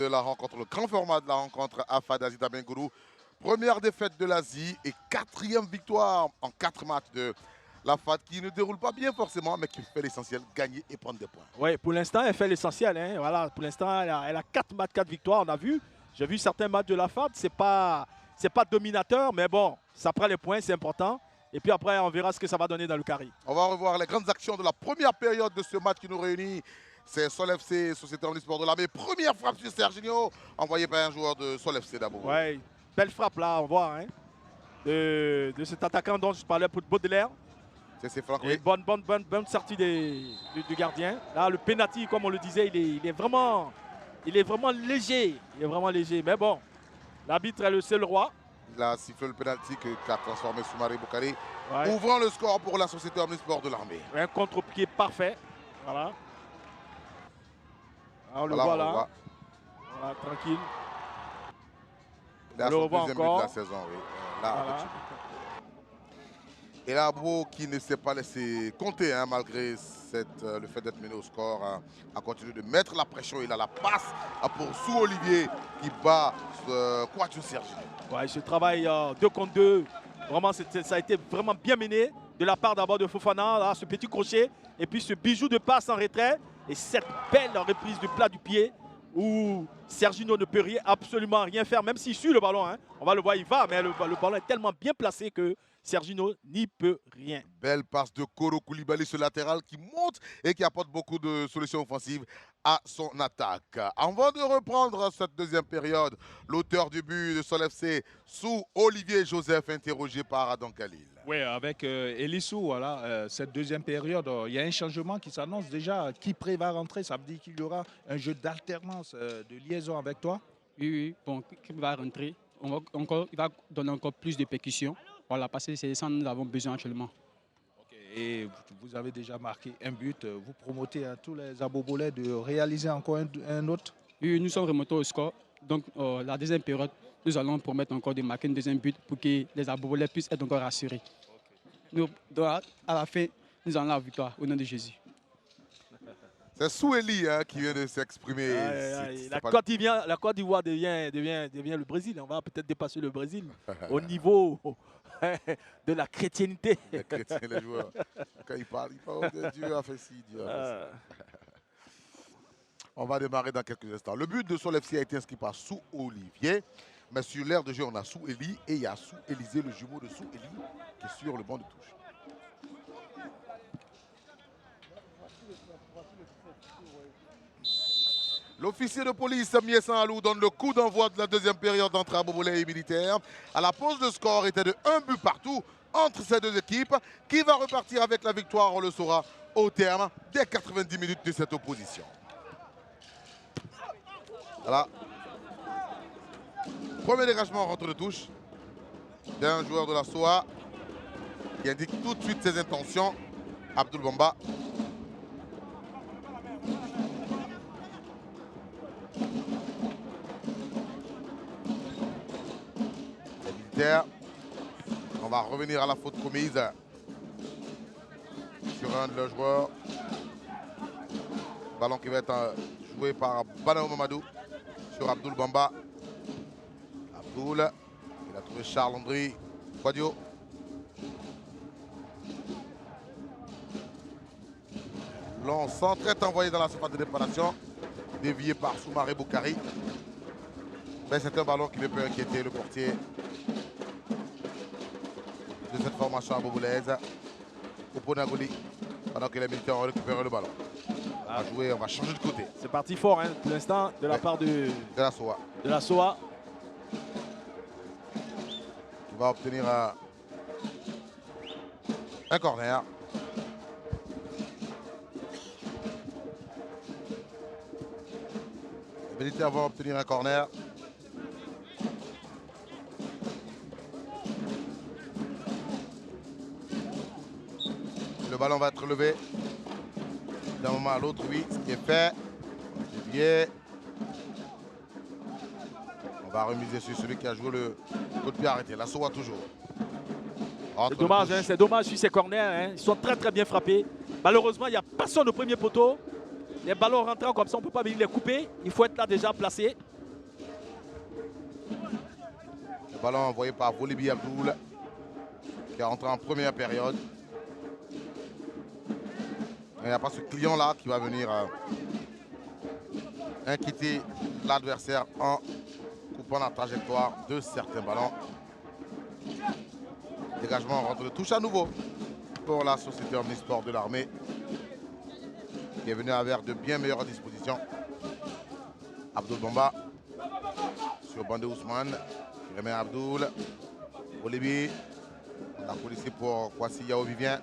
de la rencontre, le grand format de la rencontre AFAD Azita Bengourou. Première défaite de l'Asie et quatrième victoire en 4 matchs de l'AFAD qui ne déroule pas bien forcément, mais qui fait l'essentiel, gagner et prendre des points. Oui, pour l'instant, elle fait l'essentiel. Hein. Voilà, pour l'instant, elle a 4 matchs, 4 victoires. On a vu. J'ai vu certains matchs de l'AFAD. C'est pas dominateur, mais bon, ça prend les points, c'est important. Et puis après, on verra ce que ça va donner dans le carré. On va revoir les grandes actions de la première période de ce match qui nous réunit. C'est Sol FC, Société Omnisport de l'Armée. Première frappe sur Serginho, envoyée par un joueur de Sol FC d'abord. Oui, belle frappe là, on voit, hein, de cet attaquant dont je parlais pour Baudelaire. C'est Franck, oui. Bonne sortie du gardien. Là, le penalty, comme on le disait, il est vraiment léger. Il est vraiment léger. Mais bon, l'arbitre est le seul roi. Il a sifflé le penalty qu'a transformé Soumaré Boukari, ouvrant le score pour la Société Omnisport de l'Armée. Un contre-pied parfait. Voilà. On le voit là. Voilà, tranquille. Il a son deuxième but de la saison, oui. Là, voilà. Et là, Beau qui ne s'est pas laissé compter, hein, malgré le fait d'être mené au score, hein, a continué de mettre la pression. Il a la passe pour Sou-Olivier qui bat Kouadio Serginho. Ouais, ce travail 2 contre 2, vraiment, ça a été vraiment bien mené de la part d'abord de Fofana, là, ce petit crochet, et puis ce bijou de passe en retrait, et cette belle reprise du plat du pied où Serginho ne peut absolument rien faire, même s'il suit le ballon. Hein. On va le voir, il va, mais le ballon est tellement bien placé que Serginho n'y peut rien. Belle passe de Koro Koulibaly, ce latéral qui monte et qui apporte beaucoup de solutions offensives à son attaque. Avant de reprendre cette deuxième période, l'auteur du but de Sol FC, Sou-Olivier Joseph, interrogé par Adam Khalil. Oui, avec Elissou, voilà, cette deuxième période, il y a un changement qui s'annonce déjà. Kipré va rentrer, ça veut dire qu'il y aura un jeu d'alternance, de liaison avec toi? Oui, bon, Kipré va rentrer. Il va donner encore plus de percussions. Voilà, parce que c'est ça que nous avons besoin actuellement. Okay. Et vous avez déjà marqué un but. Vous promotez à tous les Abobolais de réaliser encore un autre? Oui, nous sommes remontés au score. Donc, la deuxième période, nous allons promettre encore de marquer un deuxième but pour que les Abobolais puissent être encore rassurés. Okay. Donc, à la fin, nous allons la victoire au nom de Jésus. C'est Soueli hein, qui vient de s'exprimer. La Côte d'Ivoire devient le Brésil. On va peut-être dépasser le Brésil au niveau de la chrétienté. Les chrétiens, les joueurs. Quand ils parlent Dieu a fait ci, Dieu a fait ça. On va démarrer dans quelques instants. Le but de Sol FC a été inscrit par Sou-Olivier. Mais sur l'aire de jeu, on a Sou-Eli et il y a Sou-Élisée, le jumeau de Sou-Eli, qui est sur le banc de touche. L'officier de police Miessan Alou donne le coup d'envoi de la deuxième période entre Abobolais et Militaire. À la pause, le score était de 1 but partout entre ces deux équipes. Qui va repartir avec la victoire, on le saura au terme des 90 minutes de cette opposition. Voilà. Premier dégagement rentre de touche d'un joueur de la SOA qui indique tout de suite ses intentions. Abdoul Bamba. On va revenir à la faute commise sur un de leurs joueurs. Ballon qui va être joué par Banao Mamadou sur Abdoul Bamba. Abdoul, il a trouvé Charles André Kouadio. Long centre est envoyé dans la surface de réparation, dévié par Soumaré Boukari. Mais c'est un ballon qui ne peut inquiéter le portier de cette formation aboboulaise, Oponagoli, pendant que les militaires ont récupéré le ballon. On va jouer, on va changer de côté. C'est parti fort hein, pour l'instant de la part de la SOA. De la SOA. Il va obtenir un corner. Les militaires vont obtenir un corner. Le ballon va être levé d'un moment à l'autre, oui, ce qui est fait. Dévié. On va remiser sur celui qui a joué le coup de pied arrêté. La SOA toujours. C'est dommage sur ces corners. Hein. Ils sont très très bien frappés. Malheureusement, il n'y a personne au premier poteau. Les ballons rentrant comme ça, on ne peut pas venir les couper. Il faut être là déjà placé. ballon envoyé par Wolibi Abdoul, qui est rentré en première période. Il n'y a pas ce client-là qui va venir inquiéter l'adversaire en coupant la trajectoire de certains ballons. Dégagement, rentre de touche à nouveau pour la société Omnisport de l'armée, qui est venue avec de bien meilleures dispositions. Abdoul Bamba sur Bandé Ousmane, qui remet Abdoul. Wolibi, on a policier pour Kwasi Yao Vivien.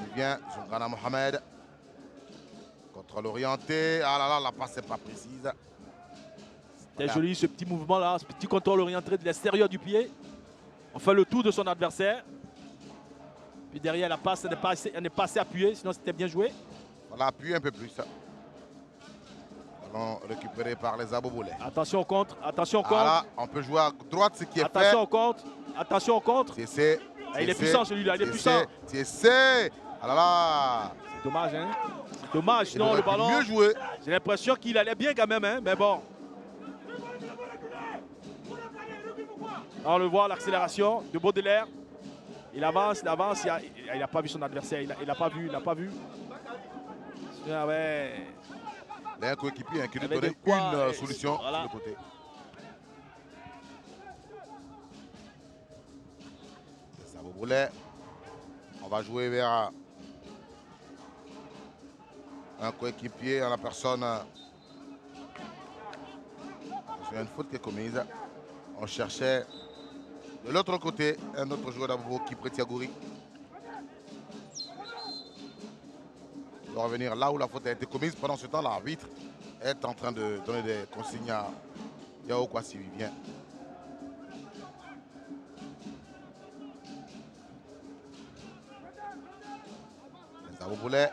Vivien, Zongana Mohamed. Contrôle orienté. Ah là là, la passe n'est pas précise. C'était joli ce petit mouvement là, ce petit contrôle orienté de l'extérieur du pied. On fait le tour de son adversaire. Puis derrière la passe, elle n'est pas assez appuyée, sinon c'était bien joué. On l'a appuyé un peu plus. Ballon récupéré par les Aboboulais. Attention au contre, attention au contre. Voilà, on peut jouer à droite, ce qui est fait. Attention au contre, attention au contre. Ah, il est puissant celui-là, il est puissant. Ah là là. C'est dommage, hein. C'est dommage, sinon le ballon. Mieux joué. J'ai l'impression qu'il allait bien quand même, hein, mais bon. On le voit, l'accélération de Baudelaire. Il avance, il n'a pas vu son adversaire, il n'a pas vu. Ah ouais. Il y a un coéquipier qui lui Avec donnait une solution voilà. de l'autre côté. Ça vous voulait. On va jouer vers un coéquipier en la personne. C'est une faute qui est commise. On cherchait de l'autre côté un autre joueur d'Abobo, Kipré Tiagouri. Il doit revenir là où la faute a été commise. Pendant ce temps, l'arbitre est en train de donner des consignes à Yao Kwasi Vivien. Les Abobolais,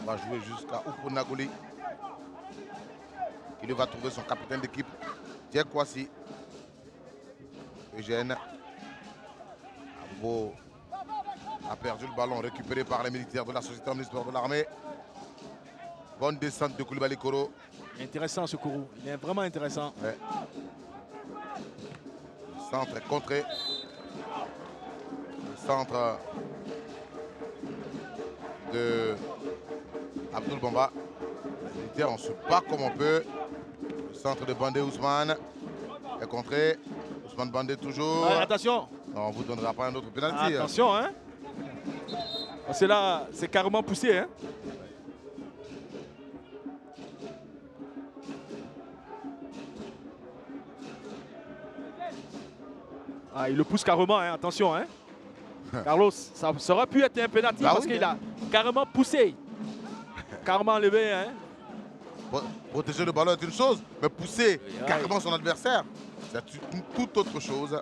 on va jouer jusqu'à Oupo Nagoli, qui lui va trouver son capitaine d'équipe, Diego Kwasi. Eugène. Abobo a perdu le ballon, récupéré par les militaires de la Société Omnisport de l'armée. Bonne descente de Koulibaly Koro. Intéressant ce Kourou, il est vraiment intéressant. Ouais. Le centre est contré. Le centre de Abdoul Bamba. Les militaires, on se bat comme on peut. Le centre de Bandé Ousmane est contré. Ousmane Bandé toujours. Attention. Non, on ne vous donnera pas un autre pénalty. Attention, hein. C'est là, c'est carrément poussé, hein. Ah, il le pousse carrément, hein. Attention, hein. Carlos, ça aurait pu être un pénalty parce qu'il a carrément poussé. Carrément enlevé, hein. Protéger le ballon est une chose, mais pousser carrément son adversaire, c'est une toute autre chose.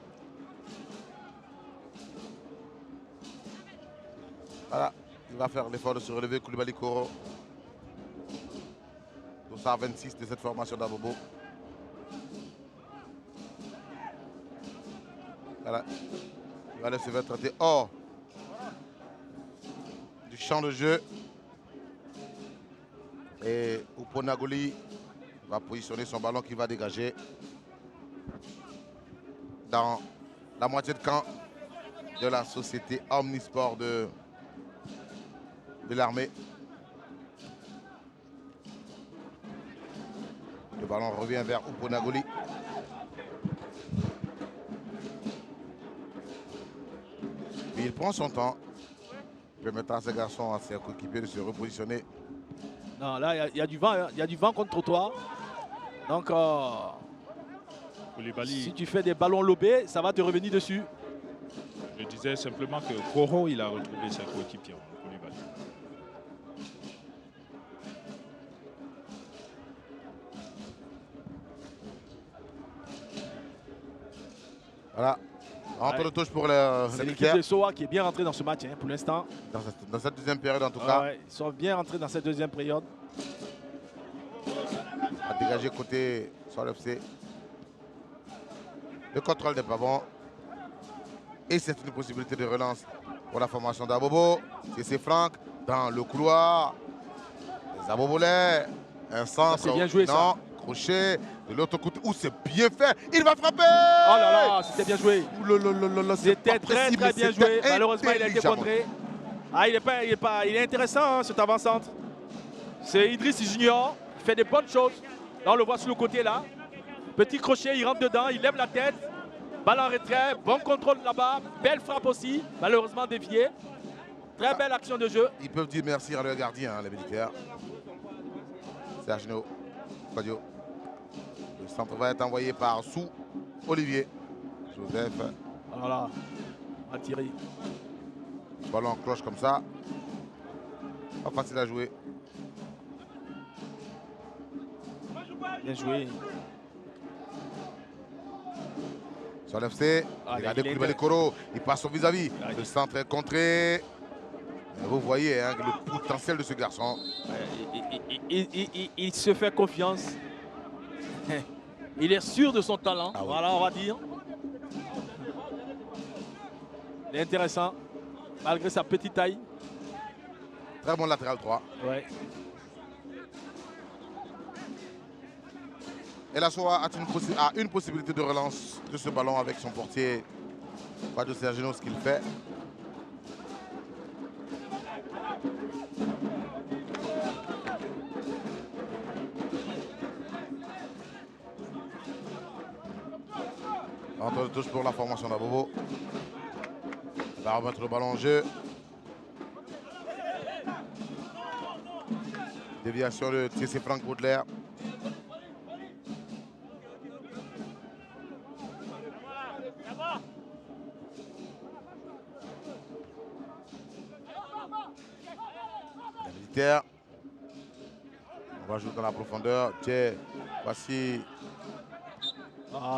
Voilà, il va faire l'effort de se relever, Koulibaly Koro. 226 de cette formation d'Abobo. Voilà, il va laisser traiter hors du champ de jeu. Et Oupo Nagoli va positionner son ballon qui va dégager dans la moitié de camp de la société Omnisport de l'armée. Le ballon revient vers Oupo Nagoli. Et il prend son temps. Il permettra à ses garçons, à ses coéquipiers de se repositionner. Non, là, il y a du vent, hein. Il y a du vent contre toi. Donc, si tu fais des ballons lobés, ça va te revenir dessus. Je disais simplement que Koro, il a retrouvé sa coéquipière. Voilà. Rentre de touche pour les l'équipe de Soa qui est bien rentrée dans ce match, hein, pour l'instant. Dans cette deuxième période, en tout cas. Ouais, ils sont bien rentrés dans cette deuxième période. A dégagé côté sur l'FC. Le contrôle n'est pas bon. Et c'est une possibilité de relance pour la formation d'Abobo. C'est Franck dans le couloir. Les Abobolais. Un centre. C'est bien joué, non, ça. crochet de l'autre côté. Ouh, c'est bien fait. Il va frapper. Oh là là, c'était bien joué. C'était très bien joué. Malheureusement, il a été contré. Ah, il est intéressant, hein, cet avant-centre. C'est Idriss Junior. Il fait des bonnes choses. Là, on le voit sur le côté, là. Petit crochet, il rentre dedans, il lève la tête. Balle en retrait, bon contrôle là-bas. Belle frappe aussi, malheureusement déviée. Très belle action de jeu. Ils peuvent dire merci à leur gardien, hein, les militaires. Sergio Fadio. Le centre va être envoyé par Sou Olivier. Joseph. Voilà, à tirer. Ballon en cloche comme ça. Pas facile à jouer. Bien joué. Sur l'FC, regardez Koulibaly Koro, il passe au vis-à-vis. Le centre est contré. Et vous voyez hein, le potentiel de ce garçon. Il se fait confiance. Il est sûr de son talent. Ah oui. Voilà, on va dire. Il est intéressant, malgré sa petite taille. Très bon latéral 3. Ouais. Et la Soa a une possibilité de relance de ce ballon avec son portier. Pas de Sergino, ce qu'il fait. Entre de touche pour la formation d'Abobo. Il va remettre le ballon en jeu. Déviation de TC Franck Baudelaire. Les militaires. On va jouer dans la profondeur. Tiens, voici.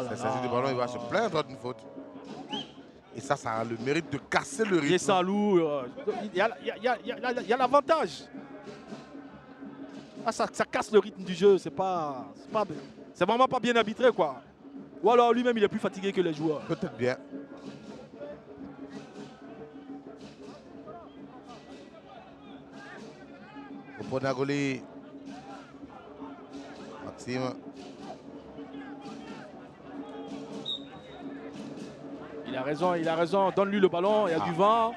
C'est saisi du ballon, il va se plaindre d'une faute. Et ça a le mérite de casser le rythme. Salou, il y a l'avantage. Ah, ça casse le rythme du jeu. C'est vraiment pas bien arbitré, quoi. Ou alors lui-même, il est plus fatigué que les joueurs. Peut-être bien. Oponagoli. Maxime. Il a raison. Donne-lui le ballon, il y a du vent.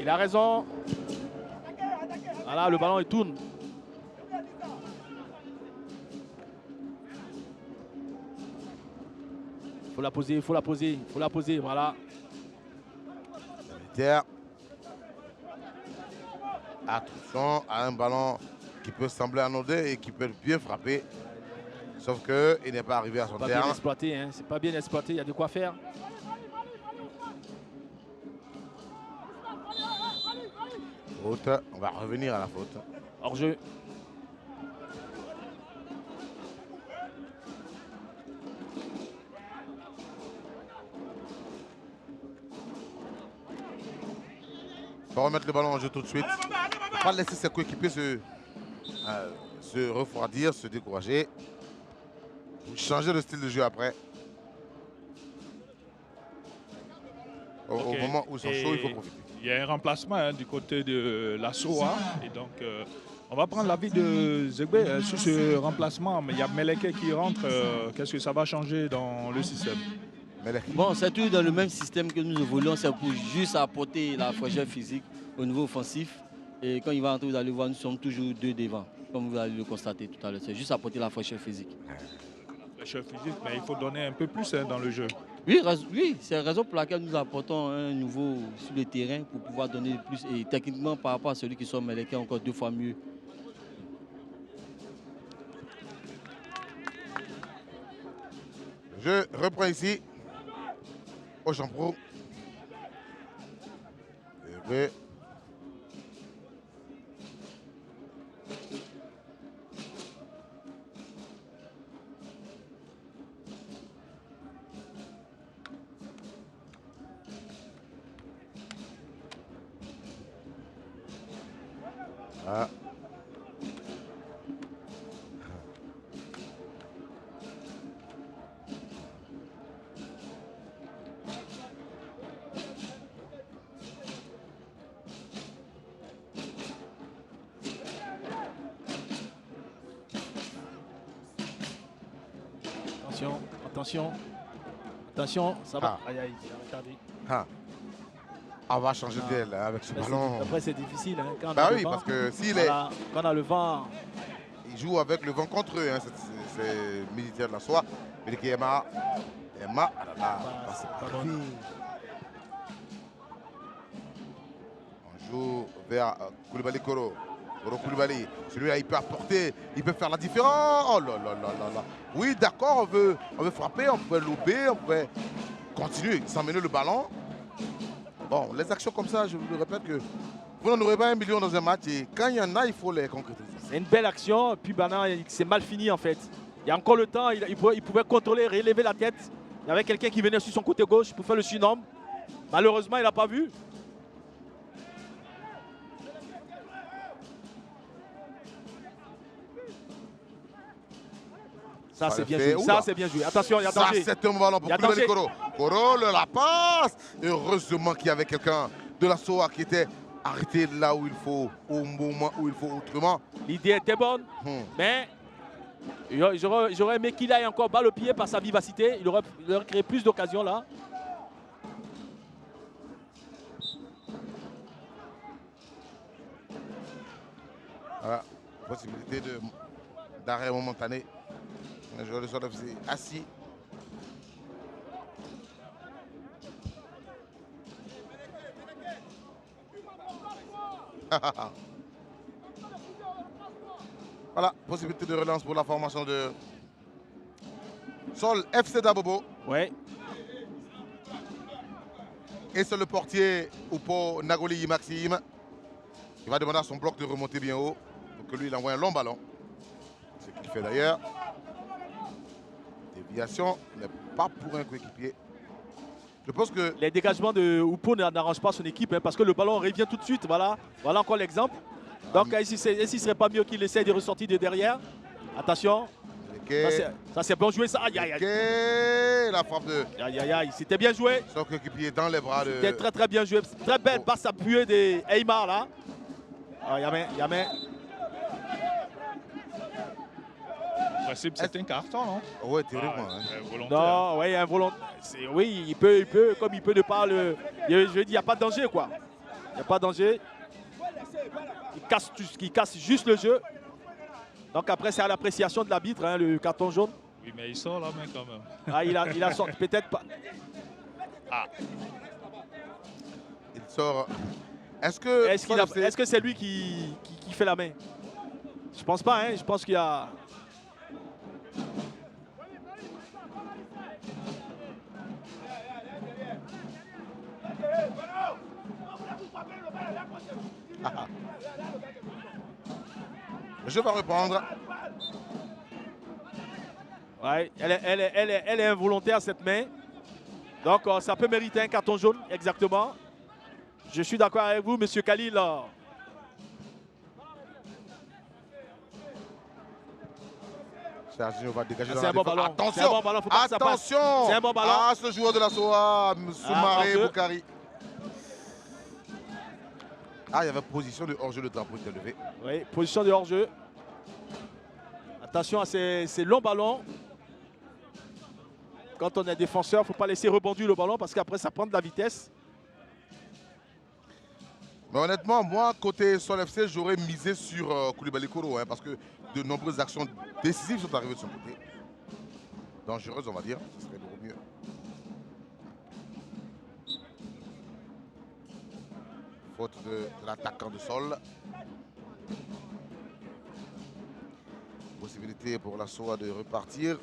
Il a raison. Voilà, le ballon, il tourne. Il faut la poser, voilà. Attention à un ballon qui peut sembler anodin et qui peut bien frapper. Sauf qu'il n'est pas arrivé à son terme. Bien exploité, hein. C'est pas bien exploité, il y a de quoi faire. Faute, on va revenir à la faute. Hors jeu. Il faut remettre le ballon en jeu tout de suite. Il ne faut pas laisser ses coéquipiers se refroidir, se décourager. Vous changez le style de jeu après. Au moment où ils sont chauds, il faut profiter. Il y a un remplacement hein, du côté de la SOA. Et donc, on va prendre l'avis de Zegbe sur ce remplacement. Mais il y a Meleke qui rentre. Qu'est-ce que ça va changer dans le système? Bon, c'est tout dans le même système que nous évoluons. C'est pour juste apporter la fraîcheur physique au niveau offensif. Et quand il va entrer, vous allez voir, nous sommes toujours deux devant. Comme vous allez le constater tout à l'heure. C'est juste apporter la fraîcheur physique. La fraîcheur physique, mais il faut donner un peu plus hein, dans le jeu. Oui, c'est la raison pour laquelle nous apportons un nouveau sur le terrain pour pouvoir donner plus. Et techniquement, par rapport à celui qui sont Meleke, encore 2 fois mieux. Je reprends ici. Au Champro. Ah. Attention, attention. Attention, ça va. Ah. Aïe, aïe, il a retardé. Ah. On va changer d'aile avec ce ballon. Après, c'est difficile. Hein, quand on Bah a le oui, vent. parce que s'il Voilà, quand on a le vent. il joue avec le vent contre eux, hein, c'est militaire de la soie. Meleke Emma. Emma, ah là là, Bah, c'est pas pas bon. lui. On joue vers Koulibaly Koro. Koro Koulibaly. Celui-là, il peut apporter, il peut faire la différence. Oh là là là là là. Oui, d'accord, on veut frapper, on peut louper, on peut continuer, s'emmener le ballon. Bon, les actions comme ça, je vous le répète que vous n'en aurez pas 1 million dans un match et quand il y en a, il faut les concrétiser. C'est une belle action. Puis Bana, c'est mal fini en fait. Il y a encore le temps. Il pouvait contrôler, relever la tête. Il y avait quelqu'un qui venait sur son côté gauche pour faire le surnombre. Malheureusement, il n'a pas vu. Ça, c'est bien joué. Ça, c'est bien joué. Attention, il y a Ça, danger. c'est un ballon pour Koulibaly Koro. Koro, la passe. Heureusement qu'il y avait quelqu'un de la SOA qui était arrêté là où il faut, au moment où il faut autrement. L'idée était bonne, mais j'aurais aimé qu'il aille encore balle au pied par sa vivacité. Il aurait créé plus d'occasions là. Voilà, possibilité d'arrêt momentané. Le joueur de SOA FC assis. Voilà, possibilité de relance pour la formation de Sol FC d'Abobo. Ouais. Et c'est le portier Oupo Nagoli Maxime qui va demander à son bloc de remonter bien haut pour que lui il envoie un long ballon. C'est ce qu'il fait d'ailleurs. Déviation n'est pas pour un coéquipier. Je pense que les dégagements de Oupo n'arrangent pas son équipe hein, parce que le ballon revient tout de suite. Voilà, voilà encore l'exemple. Donc ici, est-ce qu'il ne serait pas mieux qu'il essaie de ressortir de derrière? Attention. Ça c'est bon joué ça. Aïe aïe aïe. La frappe de. Aïe aïe aïe. C'était bien joué. Son coéquipier dans les bras de. C'était très très bien joué. Très belle passe appuyée de Aymar là. Ah, Yamé. En principe, c'est un carton, non? Oui, théoriquement. Volontaire. Non, oui, involontaire. Oui, il peut, comme il peut ne pas le. Je veux dire, il n'y a pas de danger quoi. Il n'y a pas de danger. Il casse juste le jeu. Donc après, c'est à l'appréciation de l'arbitre, hein, le carton jaune. Oui, mais il sort la main quand même. Ah, il a sorti, peut-être pas. Ah. Il sort. Est-ce que c'est lui qui fait la main? Je pense pas, hein. Je pense qu'il y a. Le jeu va reprendre. Ouais, elle est involontaire cette main. Donc ça peut mériter un carton jaune, exactement. Je suis d'accord avec vous, monsieur Khalil. Serginho va dégager C'est un bon ballon. Attention, c'est un bon ballon, faut pas que ça passe. attention. C'est un bon ballon. Ah, ce joueur de la SOA, Soumaré Boukari. Ah, il y avait position de hors-jeu, le drapeau était levé. Oui, position de hors-jeu. Attention à ces longs ballons. Quand on est défenseur, il ne faut pas laisser rebondir le ballon parce qu'après, ça prend de la vitesse. Mais honnêtement, moi, côté Sol FC, j'aurais misé sur Koulibaly Koro, hein, parce que de nombreuses actions décisives sont arrivées de son côté. Dangereuses, on va dire. Ce serait beaucoup mieux. Faute de l'attaquant de Sol. Possibilité pour la SOA de repartir.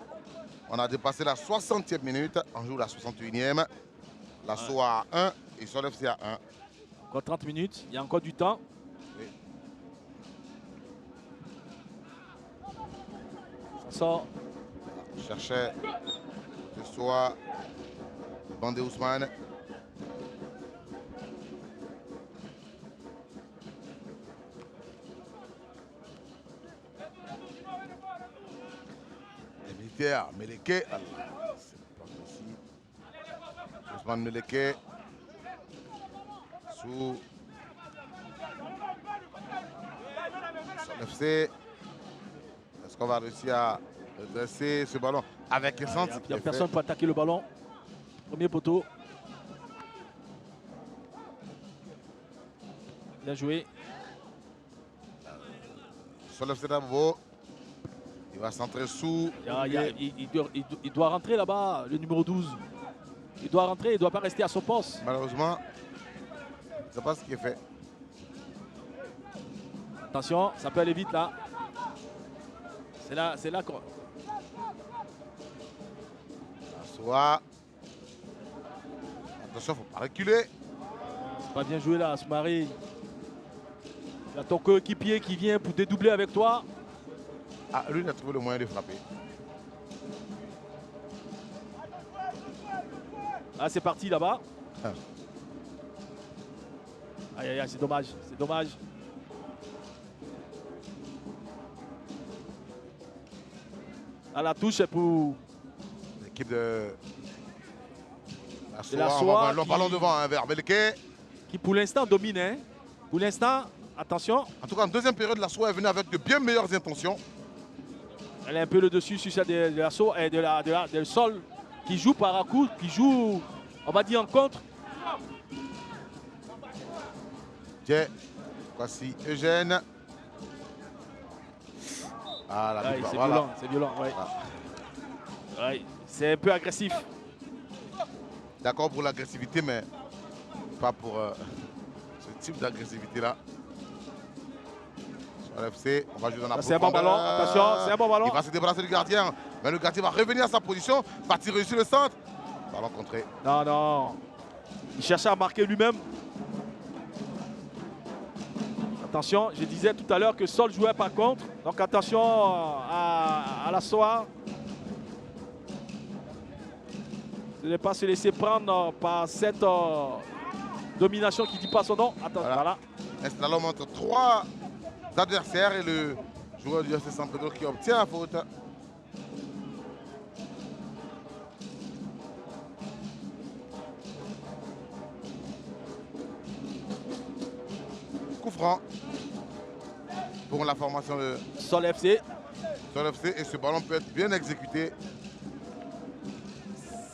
On a dépassé la 60e minute. On joue la 61e. La SOA à 1 et Sol FC à 1. Encore 30 minutes, il y a encore du temps. Oui. Ça sort. Cherchait que ce soit Bandé Ousmane. Les militaires, Meleke. C'est pas possible. Ousmane Meleke. Sous son FC. Est-ce qu'on va réussir à dresser ce ballon? avec les centres. Il n'y a personne pour attaquer le ballon. Premier poteau. Bien joué. Sur le Dabo. Il va centrer sous. Il doit rentrer là-bas, le numéro 12. Il doit rentrer, il ne doit pas rester à son poste. Malheureusement, c'est pas ce qui est fait. Attention, ça peut aller vite là. C'est là qu'on... Soit. Attention, il ne faut pas reculer. C'est pas bien joué là, Soumaré. Il y a ton coéquipier qui vient pour dédoubler avec toi. Ah, lui, il a trouvé le moyen de frapper. Ah, c'est parti là-bas. Ah. Aïe, aïe, aïe, c'est dommage. C'est dommage. À la touche, c'est pour L'équipe de la Soa. Soa On va ballon devant vers Belke. qui pour l'instant domine. Hein. Pour l'instant, attention. En tout cas, en deuxième période, la Soa est venue avec de bien meilleures intentions. Elle est un peu le dessus sur celle de la Soa et de Sol qui joue par à coup, qui joue, on va dire, en contre. Tiens, voici Eugène. Ah, la Ouais, victoire, c'est voilà. violent, c'est violent. Ouais. Ouais, c'est un peu agressif. D'accord pour l'agressivité, mais pas pour ce type d'agressivité-là. Sur l'FC, on va jouer dans la C'est un bon ballon, attention, c'est un bon ballon. Il va se débarrasser du gardien, mais le gardien va revenir à sa position. Va-t-il réussir le centre? Ballon contré. Non, non. Il cherchait à marquer lui-même. Attention, je disais tout à l'heure que Sol jouait par contre. Donc attention à la Soa. De ne pas se laisser prendre par cette domination qui ne dit pas son nom. Attends, voilà. Estalon montre 3 adversaires et le joueur du FC San Pedro qui obtient la faute. Coup franc pour la formation de Sol FC. Sol FC et ce ballon peut être bien exécuté.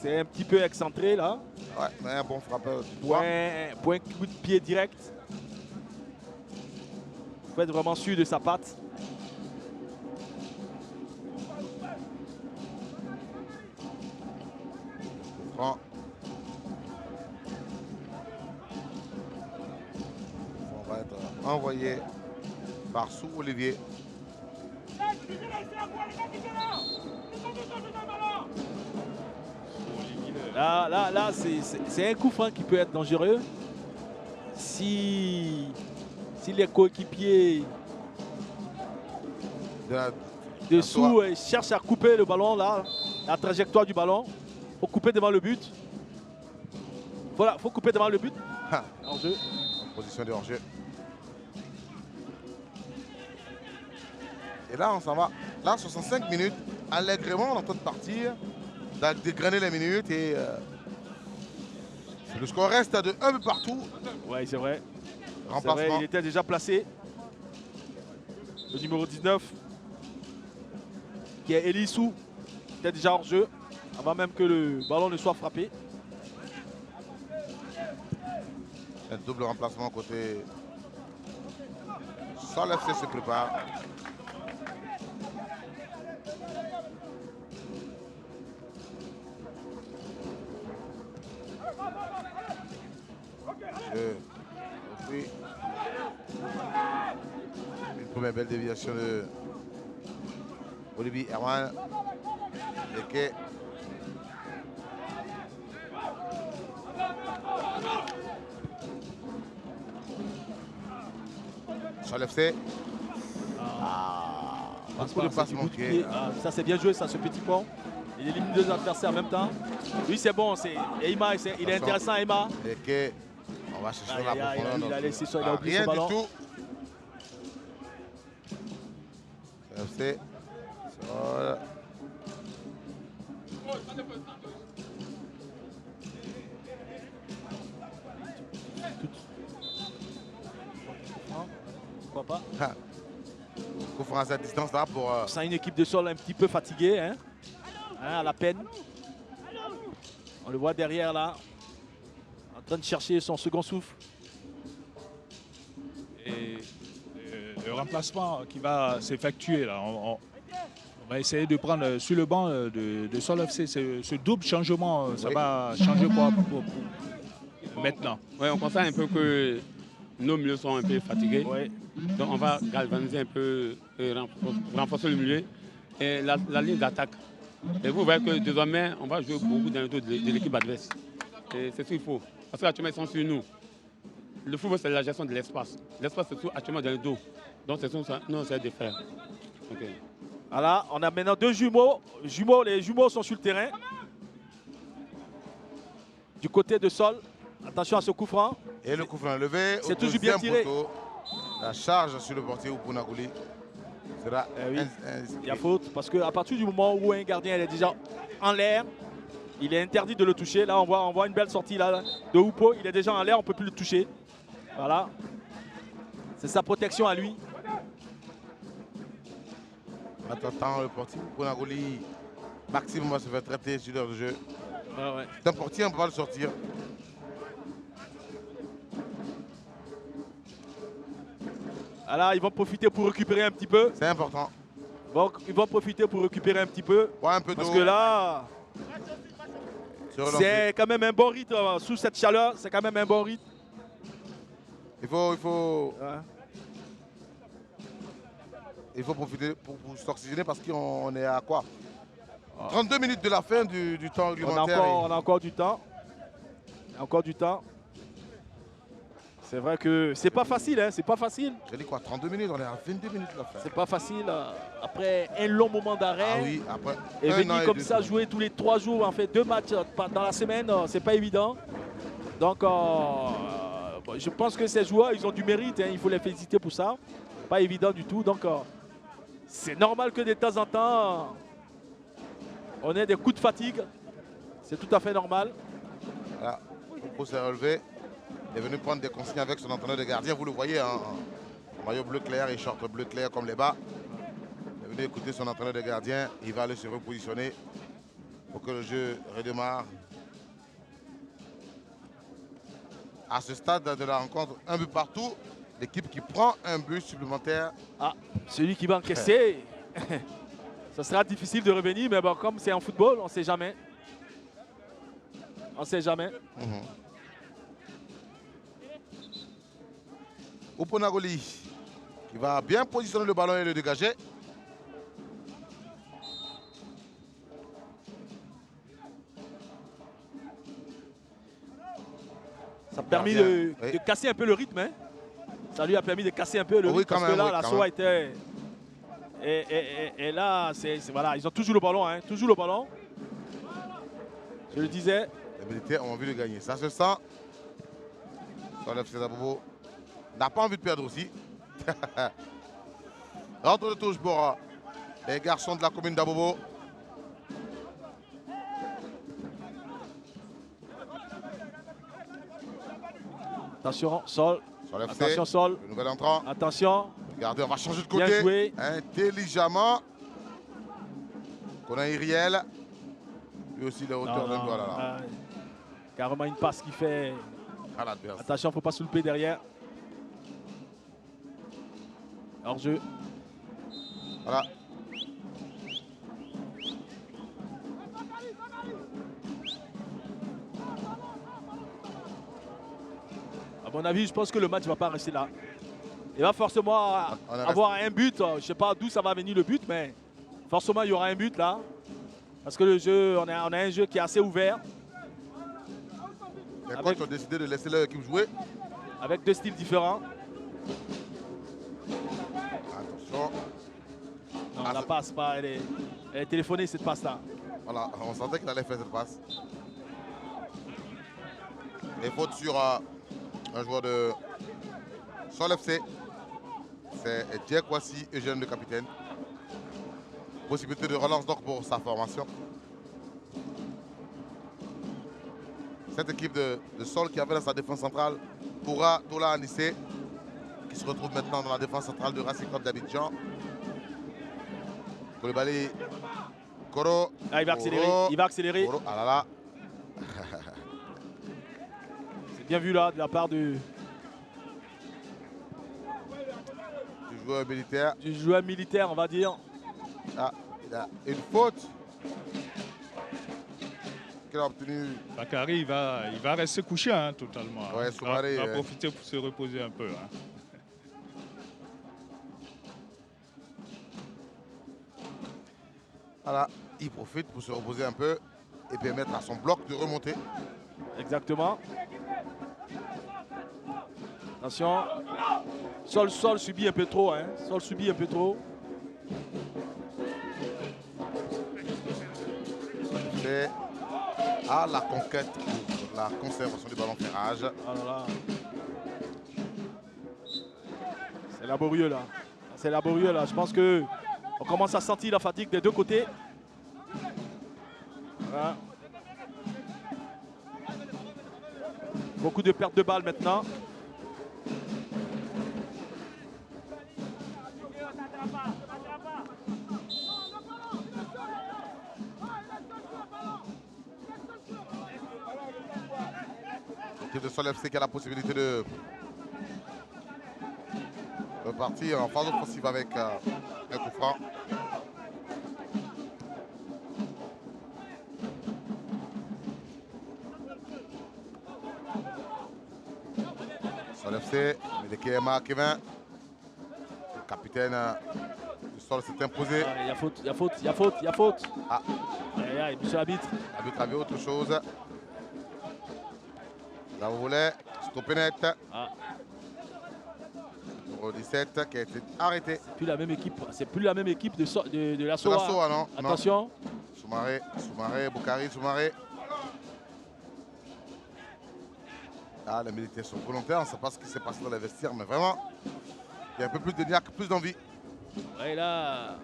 C'est un petit peu excentré là. Ouais, mais un bon frappeur du doigt. Point coup de pied direct. Il faut être vraiment sûr de sa patte. Franc. On va être envoyé par Sou Olivier. Là, c'est un coup franc qui peut être dangereux. Si les coéquipiers dessous cherchent à couper le ballon, là, la trajectoire du ballon, il faut couper devant le but. Voilà, il faut couper devant le but. Hors-jeu. Position de hors-jeu. Et là, on s'en va. Là, 65 minutes. Allègrement, on est en train de partir, dégrainer les minutes et le score reste de 1 but partout. Oui, c'est vrai. Remplacement. C'est vrai, il était déjà placé. Le numéro 19, qui est Elissou, était déjà hors jeu, avant même que le ballon ne soit frappé. Un double remplacement côté Sol FC se prépare. Une première belle déviation de Olivier Herman. Et Sol FC. Beaucoup de passes manquées. Ça c'est bien joué, ça, ce petit pont. Il élimine 2 adversaires en même temps. Lui c'est bon, Eima, il est intéressant, Eima. Et on va chercher la profondeur. Il a laissé il a oublié Rien son ballon. du tout. FC. Sol. Pourquoi pas? Coup franc à cette distance là pour. C'est une équipe de Sol un petit peu fatiguée. Hein? à la peine. On le voit derrière là, en train de chercher son second souffle. Et le remplacement qui va s'effectuer là, on va essayer de prendre sur le banc de Sol FC ce double changement. Ça va changer quoi pour maintenant? Oui, on constate un peu que nos milieux sont un peu fatigués. Ouais. Donc on va galvaniser un peu, renforcer le milieu et la ligne d'attaque. Et vous voyez que désormais, on va jouer beaucoup dans le dos de l'équipe adverse. Et c'est ce qu'il faut. Parce qu'actuellement, ils sont sur nous. Le football, c'est la gestion de l'espace. L'espace, c'est tout actuellement dans le dos. Donc c'est ça, nous, on essaie de faire. Okay. Voilà, on a maintenant 2 jumeaux. Les jumeaux sont sur le terrain. Du côté de Sol. Attention à ce coup franc. Et le coup franc levé. C'est toujours bien tiré. Poteau. La charge sur le portier Ouponagouli sera oui. Il y a faute parce qu'à partir du moment où un gardien est déjà en l'air, il est interdit de le toucher. Là, on voit une belle sortie là, de Oupo. Il est déjà en l'air, on ne peut plus le toucher. Voilà. C'est sa protection à lui. Attends, le portier Ouponagouli, Maxime va se faire traiter sur l'heure de jeu. Ouais. C'est un portier, on ne peut pas le sortir. Alors, ils vont profiter pour récupérer un petit peu. C'est important. Donc, ils vont profiter pour récupérer un petit peu. Ouais, un peu parce d'eau. que là, c'est quand même un bon rythme. Sous cette chaleur, c'est quand même un bon rythme. Il faut profiter pour s'oxygéner parce qu'on est à quoi? 32 minutes de la fin du temps réglementaire. On a encore du temps. Il y a encore du temps. C'est vrai que c'est pas facile, hein, c'est pas facile. J'ai dit quoi, 32 minutes, on est à 22 minutes de la fin. C'est pas facile. Après un long moment d'arrêt. Ah oui, après. Et venir comme ça jouer tous les 3 jours, en fait 2 matchs dans la semaine, c'est pas évident. Donc je pense que ces joueurs, ils ont du mérite, hein, il faut les féliciter pour ça. Pas évident du tout. Donc c'est normal que de temps en temps, on ait des coups de fatigue. C'est tout à fait normal. Voilà, Oupo s'est relevé. Il est venu prendre des consignes avec son entraîneur de gardien. Vous le voyez, hein, maillot bleu clair et short bleu clair comme les bas. Il est venu écouter son entraîneur de gardien. Il va aller se repositionner pour que le jeu redémarre. À ce stade de la rencontre, un but partout. L'équipe qui prend un but supplémentaire. Ah, celui qui va encaisser. Ça sera difficile de revenir, mais bon, comme c'est en football, on ne sait jamais. On ne sait jamais. Ouponagouli qui va bien positionner le ballon et le dégager. Ça a permis de casser un peu le rythme. Hein. Ça lui a permis de casser un peu le rythme. Parce que là, la SOA était... Et là, voilà, ils ont toujours le ballon. Hein, toujours le ballon. Je le disais. Les militaires ont envie de gagner. Ça se sent. Sol FC Dabobo n'a pas envie de perdre aussi. Rentre de touche pour les garçons de la commune d'Abobo. Attention, Sol. Attention, Sol. Le nouvel entrant. Attention. Regardez, on va changer de côté. Bien joué. Intelligemment. Kona Iriel. Lui aussi, le hauteur d'un doigt là. Carrément une passe qui fait. Attention, il ne faut pas soulever derrière. Hors jeu. Voilà. À mon avis, je pense que le match ne va pas rester là. Il va forcément avoir un but. Je ne sais pas d'où ça va venir le but, mais forcément, il y aura un but là. Parce que le jeu, on a un jeu qui est assez ouvert. Les coachs ont décidé de laisser leur équipe jouer. Avec 2 styles différents. Attention. Non, la passe, elle est téléphonée cette passe-là. Voilà, on sentait qu'il allait faire cette passe. Les fautes sur un joueur de Sol FC. C'est Jack Kwasi, Eugène le capitaine. Possibilité de relance donc pour sa formation. Cette équipe de Sol qui avait dans sa défense centrale Poura Tola Anissé, qui se retrouve maintenant dans la défense centrale de Racing Club d'Abidjan. Koulibaly Okoro. Ah, il va accélérer. Il va accélérer. Okoro. Ah là là. C'est bien vu là de la part du joueur militaire. Du joueur militaire, on va dire. Ah, il a une faute. Qu'il a obtenu. Bakary, il va rester couché hein, totalement. Ouais, Soumaré, il va profiter pour se reposer un peu. Hein. Voilà, il profite pour se reposer un peu et permettre à son bloc de remonter. Exactement. Attention. Sol subit un peu trop. Hein. Sol subit un peu trop. C'est à la conquête pour la conservation du ballon ferrage. Oh là là. C'est laborieux là. C'est laborieux là. Je pense que on commence à sentir la fatigue des deux côtés. Voilà. Beaucoup de pertes de balles maintenant. L'équipe de Sol FC qui a la possibilité de repartir en phase offensive avec un coup franc. Sol FC, Medekema Kevin, le capitaine du Sol s'est imposé. Ah, il y a faute, il y a faute, il y a faute, il y a faute. Ah. Aïe, aïe, monsieur l'arbitre. L'arbitre avait autre chose. Là vous voulez, stopper net. Ah. Numéro 17 qui a été arrêté. C'est plus la même équipe. C'est plus la même équipe de la C'est la SOA. SOA, non? Attention. Soumaré, Boukari, Soumaré. Ah, les militaires sont volontaires, on ne sait pas ce qui s'est passé dans les vestiaires, mais vraiment, il y a un peu plus de niaque, plus d'envie. Ouais, là.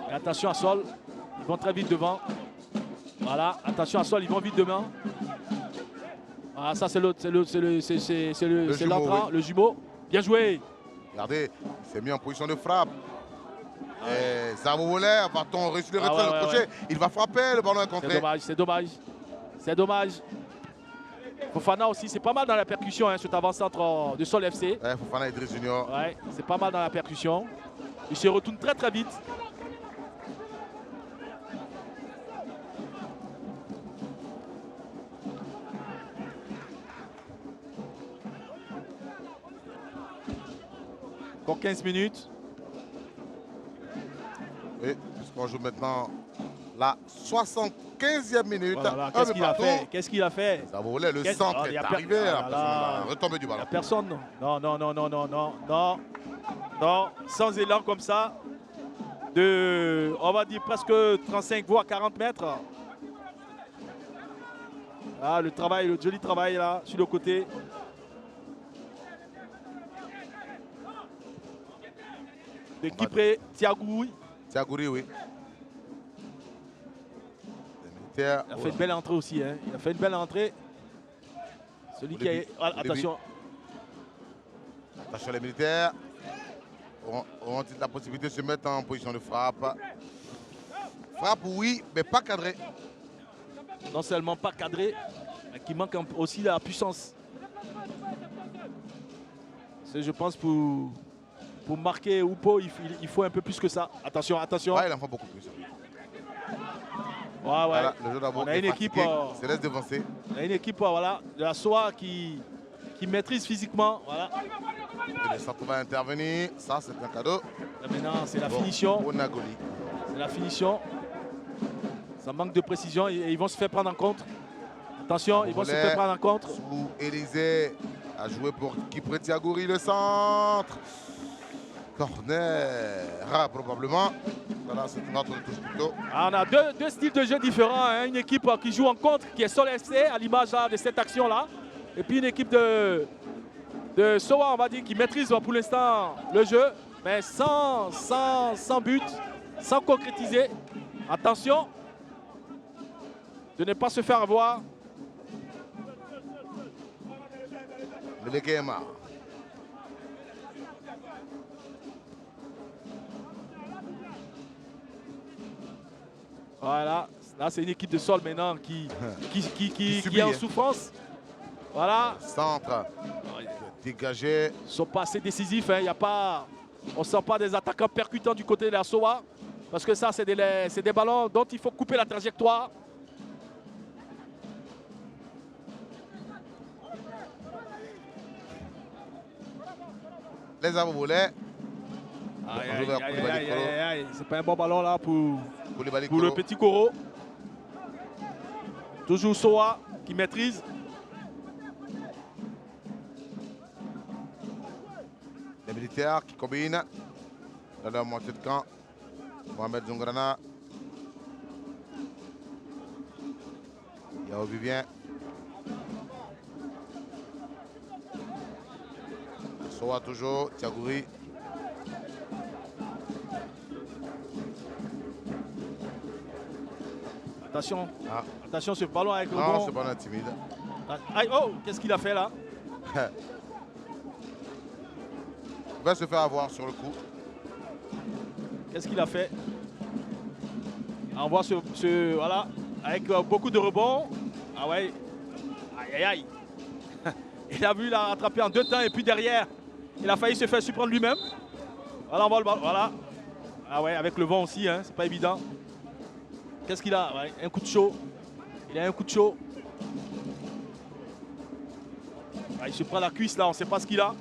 Et attention à Sol. Ils vont très vite devant. Voilà, attention à Sol, ils vont vite devant. Voilà, ça c'est l'autre, c'est l'entrant, oui. le jumeau. Bien joué. Regardez, il s'est mis en position de frappe. Et Zaboulet, bâton réussi de retrait, le crochet, il va frapper, le ballon est contré. C'est dommage, c'est dommage. C'est dommage. Fofana aussi, c'est pas mal dans la percussion, hein, cet avant-centre de Sol FC. Ouais, Fofana Idriss Junior. Ouais, c'est pas mal dans la percussion. Il se retourne très très vite. Encore 15 minutes. Oui, puisqu'on joue maintenant la 75e minute. Voilà, qu'est-ce qu'il a fait? Qu'est-ce qu'il a fait? Zaboulet, le centre est arrivé, la retombée du Il n'y ballon. a personne. Non, non, non, non, non, non, non. Non, sans élan comme ça. On va dire presque 35 voire 40 mètres. Ah, le travail, le joli travail là, sur le côté. De Kipré, Thiagoui. Thiagouri, oui. Les militaires. Il a fait une belle entrée aussi. Hein. Il a fait une belle entrée. Celui qui a. Voilà, attention. Attention les militaires. Auront-ils la possibilité de se mettre en position de frappe? Frappe, oui, mais pas cadré. Non seulement pas cadré, mais qui manque aussi la puissance. C'est, je pense, pour marquer Oupo, il faut un peu plus que ça. Attention, attention. Ouais, il en faut beaucoup plus. Ouais, ouais. Voilà, le jeu d'abord on a une équipe, se laisse devancer. On a une équipe voilà, de la SOA qui maîtrise physiquement. Voilà. Et les centres vont intervenir. Ça, c'est un cadeau. Là, maintenant, c'est la finition. Onagoli. C'est la finition. Ça manque de précision et ils vont se faire prendre en compte. Attention, ils vont se faire prendre en compte. Sous Élysée a joué pour Kipré Thiagouri, le centre. Corner, probablement. Voilà, c'est notre touche plutôt. Ah, on a deux styles de jeu différents. Hein. Une équipe qui joue en contre, qui est Sol FC, à l'image de cette action-là. Et puis une équipe de SOA, on va dire, qui maîtrise pour l'instant le jeu, mais sans but, sans concrétiser. Attention de ne pas se faire avoir. Voilà, là c'est une équipe de sol maintenant qui subit, est en hein. souffrance. Voilà. Centre. Dégagé. Ils sont pas assez décisifs. Hein. Y a pas, on ne sent pas des attaquants percutants du côté de la SOA. Parce que ça, c'est des ballons dont il faut couper la trajectoire. Les Abobolais. C'est pas un bon ballon là pour Koulibaly le Kolo. petit Koro. Toujours Soa qui maîtrise. Les militaires qui combinent dans la moitié de camp. Mohamed Zungrana. Yao Vivien. Soa toujours. Thiagouri. Attention, Ah, attention ce ballon avec le non, bon. ce ballon est timide. Aïe, oh, qu'est-ce qu'il a fait là? Il va se faire avoir sur le coup. Qu'est-ce qu'il a fait? On voit voilà, avec beaucoup de rebonds. Ah ouais. Aïe, aïe, aïe. Il a vu, il a rattrapé en 2 temps et puis derrière, il a failli se faire surprendre lui-même. Voilà, on voit le ballon. Voilà. Ah ouais, avec le vent aussi, hein, c'est pas évident. Qu'est-ce qu'il a? Ouais, un coup de chaud. Il a un coup de chaud. Ah, il se prend la cuisse là, on ne sait pas ce qu'il a.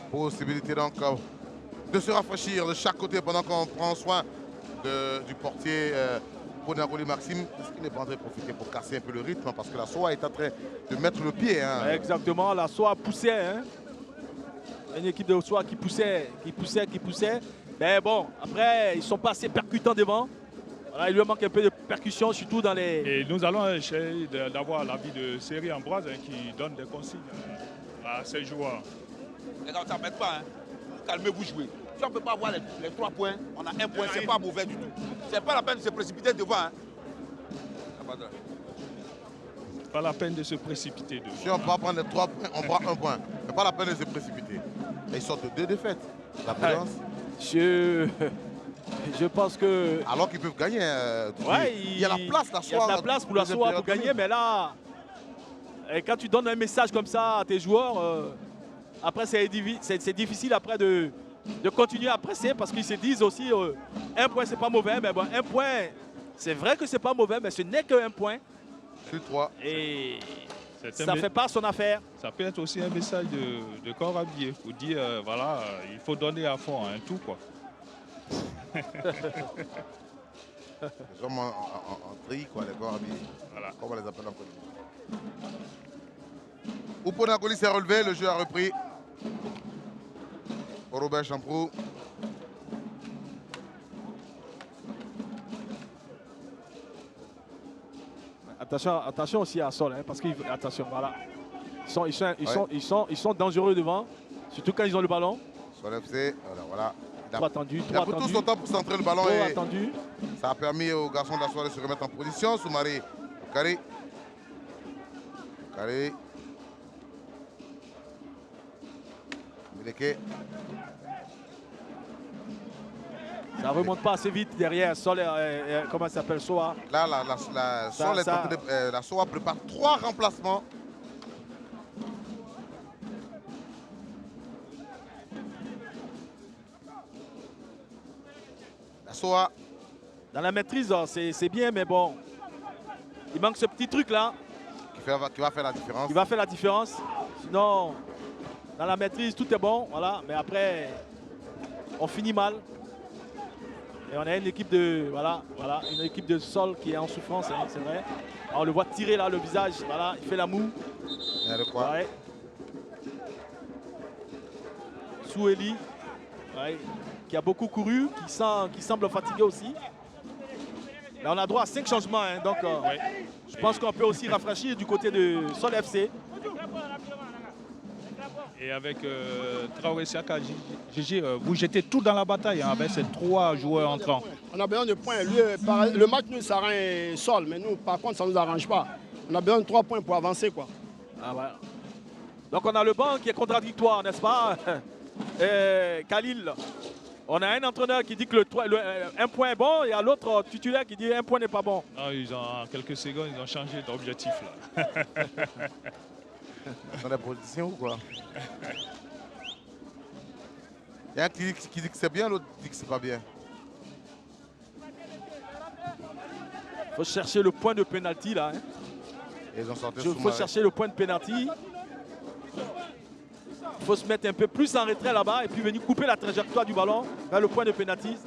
Possibilité donc de se rafraîchir de chaque côté pendant qu'on prend soin du portier Ponagoli Maxime. Est-ce qu'il n'est pas en train de profiter pour casser un peu le rythme? Parce que la SOA est en train de mettre le pied. Hein. Ouais, exactement, la SOA poussait. Hein. Une équipe de SOA qui poussait. Mais bon, après, ils ne sont pas assez percutants devant. Voilà, il lui manque un peu de percussion, surtout dans les... Et nous allons essayer d'avoir l'avis de Série Ambroise qui donne des consignes à ses joueurs. Les gars, on ne s'embête pas. Hein. Calmez-vous, jouez. Si on ne peut pas avoir les 3 points, on a 1 point, c'est pas mauvais du tout. C'est pas la peine de se précipiter devant. Hein. Pas la peine de se précipiter devant. Si on peut prendre les 3 points, on prend 1 point. C'est pas la peine de se précipiter. Et ils sortent de 2 défaites. La prudence. Je pense que... Alors qu'ils peuvent gagner. Ouais, il y a la place, la SOA. Il y a de la place pour la SOA pour gagner, mais là, quand tu donnes un message comme ça à tes joueurs, après c'est difficile après de continuer à presser parce qu'ils se disent aussi 1 point c'est pas mauvais, mais bon, 1 point, c'est vrai que c'est pas mauvais, mais ce n'est que 1 point. Sur 3. Et ça ne fait pas son affaire. Ça peut être aussi un message de corps habillé pour dire, voilà, il faut donner à fond, un tout quoi. Les hommes en tri, quoi, les corps habillés. Voilà. Comment on les appelle en Côte d'Ivoire. Ouponagoli s'est relevé, le jeu a repris. Robert Champrou. Attention aussi à Sol, hein, parce que attention, voilà. Ils sont dangereux devant, surtout quand ils ont le ballon. Sur l'FC, voilà. Trop attendu, Il a pris tout son temps pour centrer le ballon trop et attendu. ça a permis aux garçons de la soirée de se remettre en position. Soumaré, Carré. Mileke. Ça remonte pas assez vite derrière. Sol, comment ça s'appelle, Soa. Là, la SOA prépare 3 remplacements. La SOA. Dans la maîtrise, c'est bien, mais bon. Il manque ce petit truc là. Qui va faire la différence. Qui va faire la différence. Sinon, dans la maîtrise, tout est bon. Voilà. Mais après, on finit mal. Et on a une équipe de une équipe de sol qui est en souffrance, hein, c'est vrai. Alors, on le voit tirer là le visage, voilà, il fait la moue. Il y a de quoi. Ouais. Soueli, ouais, qui a beaucoup couru, qui semble fatigué aussi. Là, on a droit à 5 changements, hein, donc je pense qu'on peut aussi rafraîchir du côté de Sol FC. Et avec Traoré Siaka, Gigi, vous jetez tout dans la bataille hein, avec ces 3 joueurs entrants. On a besoin de points. Lui, le match nous s'arrange Sol, mais nous, par contre, ça ne nous arrange pas. On a besoin de 3 points pour avancer, quoi. Ah, voilà. Donc on a le banc qui est contradictoire, n'est-ce pas? Khalil, on a un entraîneur qui dit que un point est bon et à l'autre titulaire qui dit un point n'est pas bon. Non, en quelques secondes, ils ont changé d'objectif là. Dans la position ou quoi? Il y a un qui dit que c'est bien, l'autre dit que c'est pas bien. Il faut chercher le point de pénalty là. Hein. Et ils ont sorti Il faut chercher le point de pénalty. Il faut se mettre un peu plus en retrait là-bas et puis venir couper la trajectoire du ballon vers le point de pénalty.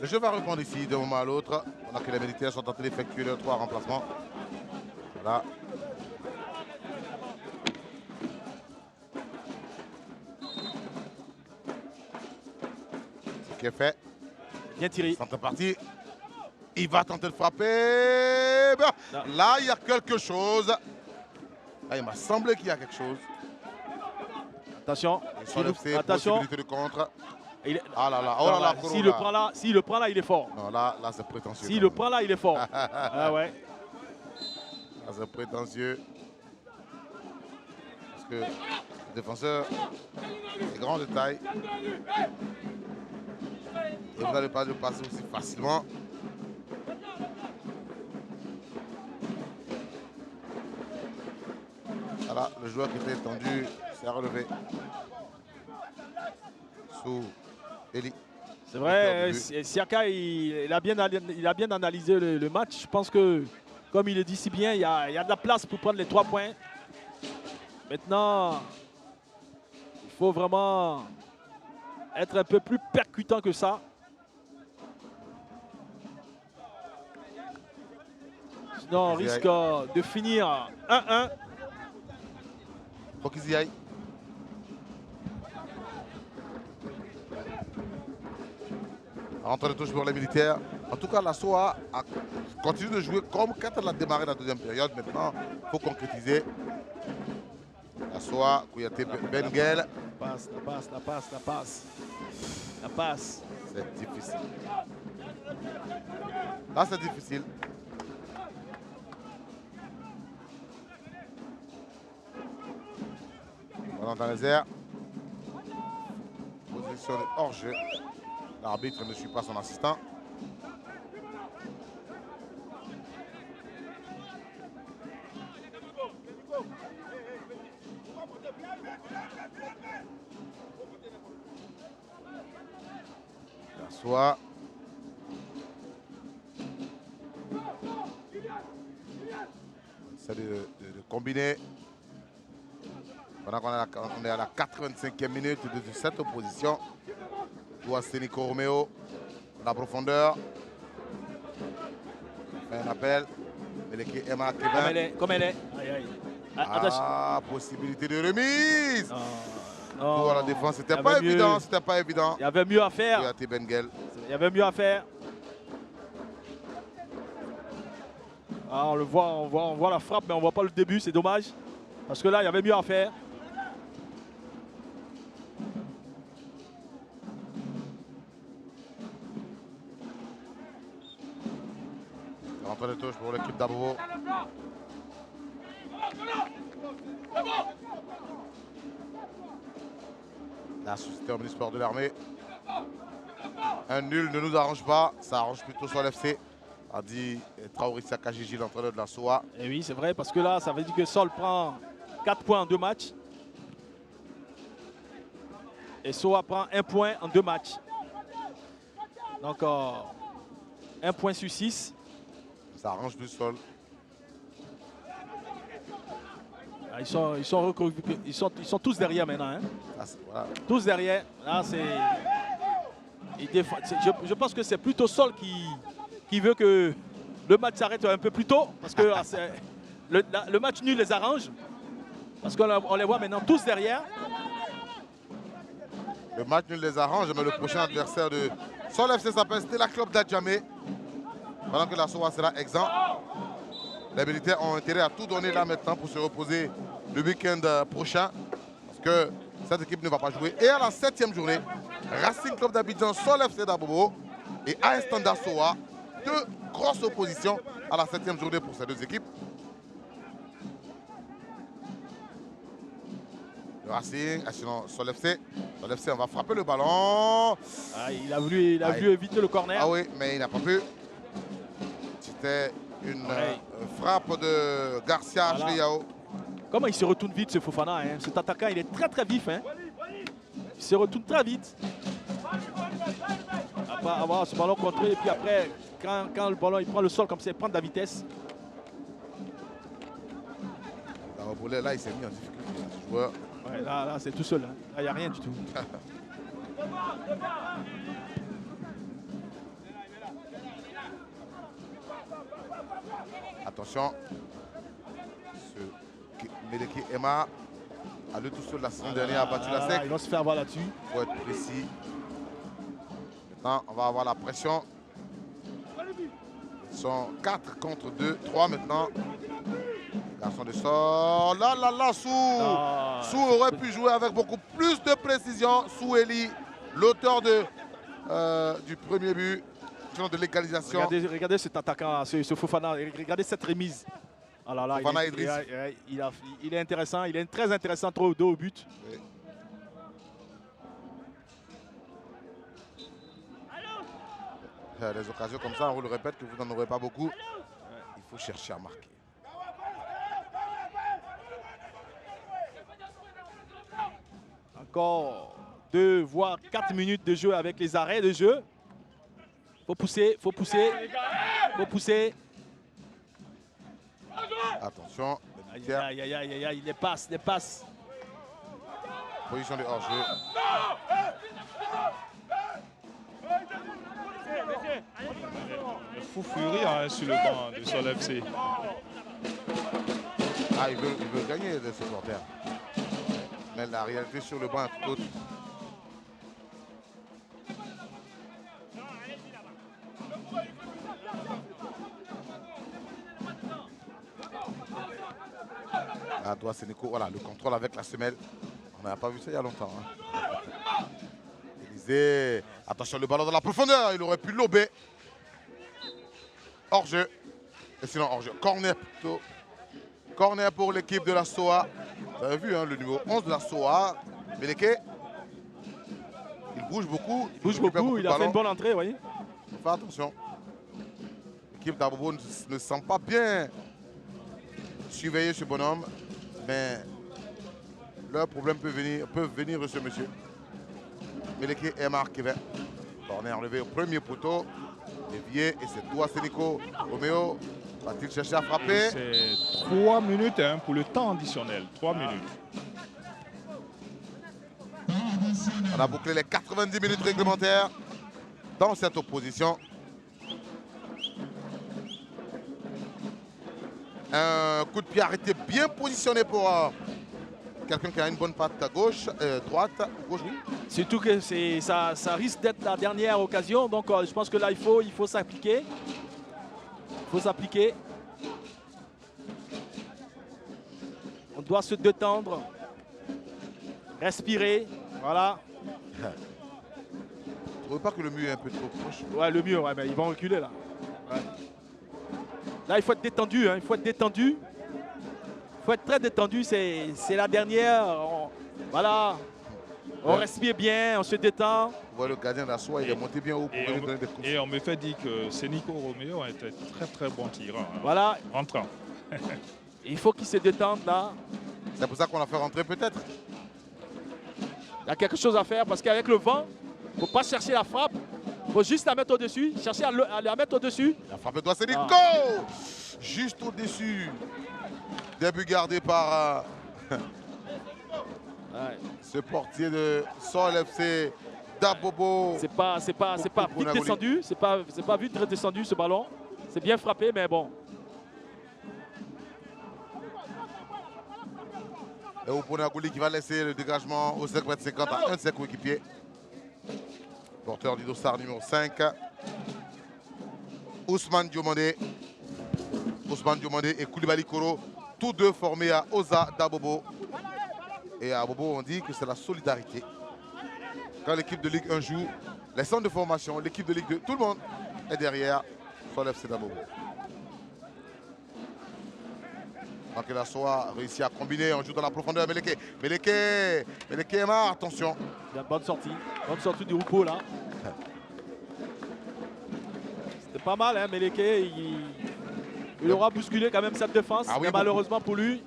Le jeu va répondre ici d'un moment à l'autre. On a que les militaires sont en train d'effectuer leurs 3 remplacements. Voilà. Ce qui est fait. Bien tiré. Centre parti. Il va tenter de frapper. Là, il y a quelque chose. Là, il m'a semblé qu'il y a quelque chose. Attention. Attention. Possibilité de contre. Ah là là, oh là là. S'il le prend là, il est fort. Non, là c'est prétentieux. S'il le prend là, il est fort. Ah ouais. Là, c'est prétentieux. Parce que le défenseur est grand de taille. Et vous n'allez pas le passer aussi facilement. Voilà, le joueur qui était tendu s'est relevé. Sous Eli. C'est vrai, Siaka, il a bien analysé le match. Je pense que, comme il le dit si bien, il y a de la place pour prendre les 3 points. Maintenant, il faut vraiment être un peu plus percutant que ça. Sinon, on risque de finir 1-1. Faut qu'ils y aillent. Rentre de touche pour les militaires. En tout cas, la SOA continue de jouer comme quand elle a démarré la deuxième période. Maintenant, il faut concrétiser. La SOA, Kouyaté, Benguel. La passe. C'est difficile. Là, c'est difficile. Voilà dans les airs. Position de hors-jeu. L'arbitre ne suit pas son assistant. Soit. C'est de combiner. Pendant qu'on est à la 85e minute de cette opposition. Voici Nico Romeo. La profondeur. Un appel. Emma Kevin. Comme elle est. Aïe, aïe. Possibilité de remise. Non. Pour la défense, c'était pas évident. C'était pas évident. Il y avait mieux à faire. Il y avait mieux à faire. Ah, on le voit, on voit la frappe, mais on voit pas le début. C'est dommage. Parce que là, il y avait mieux à faire. Rentre de touche pour l'équipe d'Abobo. La société omnisport de l'armée. Un nul ne nous arrange pas, ça arrange plutôt sur l'FC, a dit Traoré Sakajiji, l'entraîneur de la SOA. Et oui, c'est vrai, parce que là, ça veut dire que Sol prend 4 points en 2 matchs. Et SOA prend 1 point en 2 matchs. Donc, 1 point sur 6. Ça arrange plus Sol. Ils sont tous derrière maintenant. Hein. Voilà. Tous derrière. Là, je pense que c'est plutôt Sol qui veut que le match s'arrête un peu plus tôt. Parce que le match nul les arrange. Parce qu'on les voit maintenant tous derrière. Le match nul les arrange, mais le prochain adversaire de Sol FC s'appelle Stella Club d'Adjamé. Pendant que la SOA sera exempt. Les militaires ont intérêt à tout donner là maintenant pour se reposer le week-end prochain. Parce que cette équipe ne va pas jouer. Et à la 7e journée, Racing Club d'Abidjan, Sol FC d'Abobo et AS Standard SOA, 2 grosse opposition à la 7e journée pour ces deux équipes. Le Racing, sinon Sol FC. Sol FC, on va frapper le ballon. Ah, il a voulu éviter le corner. Ah oui, mais il n'a pas pu. C'était une frappe de Garcia Yao. Comment il se retourne vite ce Fofana, hein. Cet attaquant, il est très très vif. Hein. Il se retourne très vite. Après avoir ce ballon contré, et puis après, quand le ballon il prend le sol comme ça, il prend de la vitesse. Là, il s'est mis en difficulté, ce joueur. Ouais, là c'est tout seul. Hein. Là, il n'y a rien du tout. Attention. Meleke Emma, à lui tout seul la saison dernière, a battu la SEC. Il va se faire avoir là-dessus. Il faut être précis. Maintenant, on va avoir la pression. Ils sont 4 contre 2, 3 maintenant. Garçon de sort. Là, Sou aurait pu jouer avec beaucoup plus de précision. Sou Eli, l'auteur du premier but, de l'égalisation. Regardez cet attaquant, ce Fofana. Regardez cette remise. Ah là là, il est intéressant, il est très intéressant, trop dos au but. Oui. Des occasions comme ça, on vous le répète que vous n'en aurez pas beaucoup. Il faut chercher à marquer. Encore 2 voire 4 minutes de jeu avec les arrêts de jeu. Faut pousser, faut pousser, faut pousser. Attention. Aïe, les passes. Position de hors-jeu. Le fou furieux sur le banc de Sol FC. Ah, il veut gagner de supporters. Mais la réalité sur le banc est toute autre. À droite, c'est Nico. Voilà, le contrôle avec la semelle. On n'a pas vu ça il y a longtemps. Hein. Élisée. Attention, le ballon dans la profondeur. Il aurait pu lober. Hors-jeu. Et sinon, hors-jeu. Corner plutôt. Corner pour l'équipe de la SOA. Vous avez vu, hein, le numéro 11 de la SOA. Meleke. Il bouge beaucoup. Il a fait une bonne entrée, vous voyez. Fais attention. L'équipe d'Abobo ne sent pas bien surveiller ce bonhomme. Mais leur problème peut venir de ce monsieur. Meleke est marqué. Corner enlevé au premier poteau. Dévié et c'est toi, Sénico. Roméo va-t-il chercher à frapper? C'est 3 minutes hein, pour le temps additionnel. 3 minutes. On a bouclé les 90 minutes réglementaires dans cette opposition. Un coup de pied arrêté bien positionné pour quelqu'un qui a une bonne patte à gauche, droite, gauche, oui. Surtout que ça risque d'être la dernière occasion. Donc je pense que là, il faut s'appliquer. Il faut s'appliquer. On doit se détendre. Respirer. Voilà. Vous ne trouvez pas que le mur est un peu trop proche? Ouais, le mur, ouais, mais ils vont reculer là. Ouais. Là, il faut être détendu. Hein, il faut être détendu. Il faut être très détendu. C'est la dernière. Voilà. On respire bien, on se détend. Vous voyez le gardien de la SOA, il est monté bien haut pour venir donner des coups. Et on me fait dire que Sénico Roméo est un très très bon tirant. Hein, voilà. Rentrant. Il faut qu'il se détende là. C'est pour ça qu'on l'a fait rentrer peut-être. Il y a quelque chose à faire parce qu'avec le vent, il ne faut pas chercher la frappe. Il faut juste la mettre au-dessus. Chercher à la mettre au-dessus. La frappe de doigt, c'est Nico. Juste au-dessus. Début gardé par ce portier de Sol FC d'Abobo. C'est pas vite descendu. C'est pas vite redescendu ce ballon. C'est bien frappé, mais bon. Et Ouponagouli qui va laisser le dégagement au 5,50 à un de ses coéquipiers. Porteur du dossard numéro 5. Ousmane Diomandé. Ousmane Diomandé et Koulibaly Koro, tous deux formés à Oza d'Abobo. Et à Abobo, on dit que c'est la solidarité. Quand l'équipe de Ligue 1 joue, les centres de formation, l'équipe de Ligue 2, tout le monde est derrière Sol FC d'Abobo. Donc la SOA réussit à combiner, on joue dans la profondeur. Meleke est marre, attention. Bonne sortie du Rupo là. C'était pas mal, hein, Meleke. Il aura bousculé quand même cette défense, oui, mais malheureusement pour lui,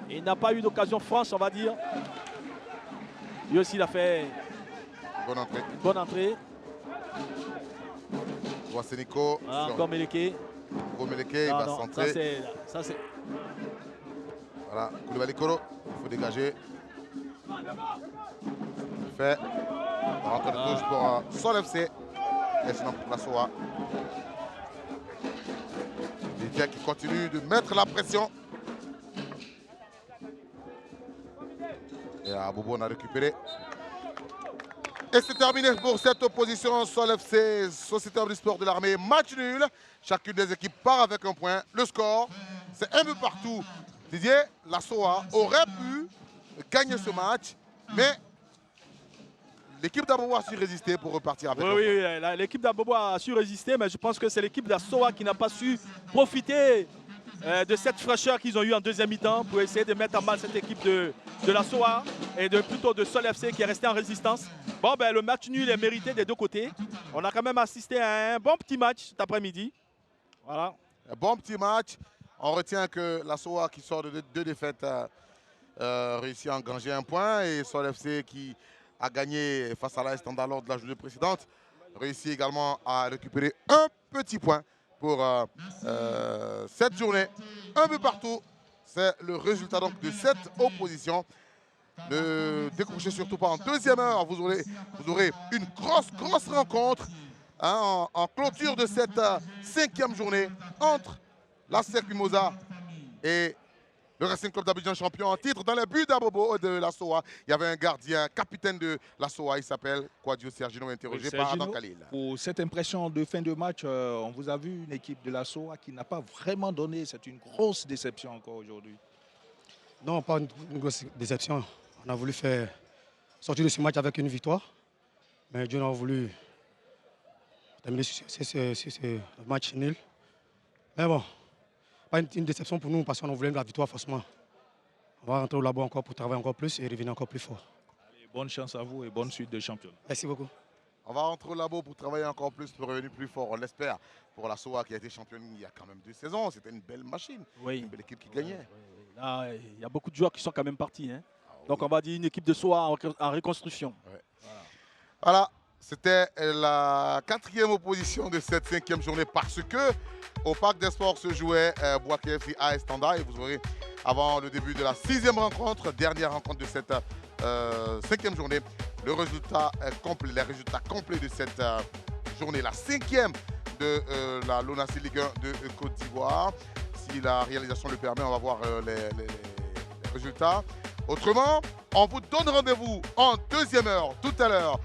il n'a pas eu d'occasion franche, on va dire. Lui aussi, il a fait une bonne entrée. Voici Nico. Encore Meleke. Meleke, il va centrer. Ça c'est. Voilà, Koulibaly Koro, il faut dégager. Fait. Rentrée de touche pour Sol FC. Et sinon pour la SOA. Lydia qui continue de mettre la pression. Et Abobo on a récupéré. Et c'est terminé pour cette opposition Sol FC, Société Omnisport de l'Armée. Match nul. Chacune des équipes part avec un point. Le score, c'est un but partout. Didier, la SOA aurait pu gagner ce match, mais l'équipe d'Abobo a su résister pour repartir avec un point. Oui, l'équipe d'Abobo a su résister, mais je pense que c'est l'équipe de la SOA qui n'a pas su profiter de cette fraîcheur qu'ils ont eue en deuxième mi-temps pour essayer de mettre en mal cette équipe de la SOA et plutôt de Sol FC qui est resté en résistance. Bon, ben, le match nul est mérité des deux côtés. On a quand même assisté à un bon petit match cet après-midi. Voilà. Un bon petit match. On retient que la SOA qui sort de deux défaites réussit à engranger un point et Sol FC qui a gagné face à l'AS Standard lors de la journée précédente réussit également à récupérer un petit point pour cette journée. Un but partout. C'est le résultat donc de cette opposition. Ne décrochez surtout pas en deuxième heure. Vous aurez une grosse rencontre en clôture de cette cinquième journée entre la SEC Mimosa et le Racing Club d'Abidjan, champion en titre. Dans les buts d'Abobo de la SOA, il y avait un gardien, capitaine de la SOA, il s'appelle Quadio Sergino, interrogé par Adam Khalil. Pour cette impression de fin de match, on vous a vu une équipe de la SOA qui n'a pas vraiment donné. C'est une grosse déception encore aujourd'hui. Non, pas une grosse déception. On a voulu faire sortir de ce match avec une victoire, mais Dieu n'a voulu terminer sur ce match nul. Mais bon, pas une déception pour nous parce qu'on voulait la victoire forcément. On va rentrer au labo encore pour travailler encore plus et revenir encore plus fort. Allez, bonne chance à vous et bonne suite de championnat. Merci beaucoup. On va rentrer au labo pour travailler encore plus, pour revenir plus fort. On l'espère pour la SOA qui a été championne il y a quand même 2 saisons. C'était une belle machine, une belle équipe qui gagnait. Là, il y a beaucoup de joueurs qui sont quand même partis. Hein. Donc on va dire une équipe de SOA en reconstruction. Voilà, c'était la 4e opposition de cette 5e journée parce que au Parc des Sports se jouait Bouaké FC AS Standard et vous aurez avant le début de la 6e rencontre, dernière rencontre de cette 5e journée, le résultat complet, les résultats complets de cette journée, la 5e de la LONASE Ligue 1 de Côte d'Ivoire. Si la réalisation le permet, on va voir les résultats. Autrement, on vous donne rendez-vous en 2e heure, tout à l'heure.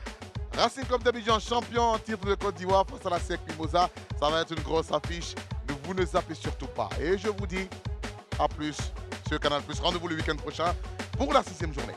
Racing Club d'Abidjan, champion en titre de Côte d'Ivoire face à la SEC Mimosa. Ça va être une grosse affiche. Vous ne zappez surtout pas. Et je vous dis à plus sur Canal+. Rendez-vous le week-end prochain pour la 6e journée.